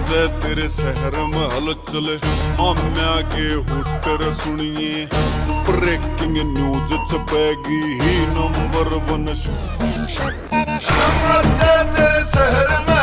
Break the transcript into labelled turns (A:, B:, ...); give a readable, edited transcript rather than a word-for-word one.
A: जे तेरे शहर में हलचल आम्या के हुटर सुनिए ब्रेकिंग न्यूज छपेगी ही नंबर 1 तेरे शहर में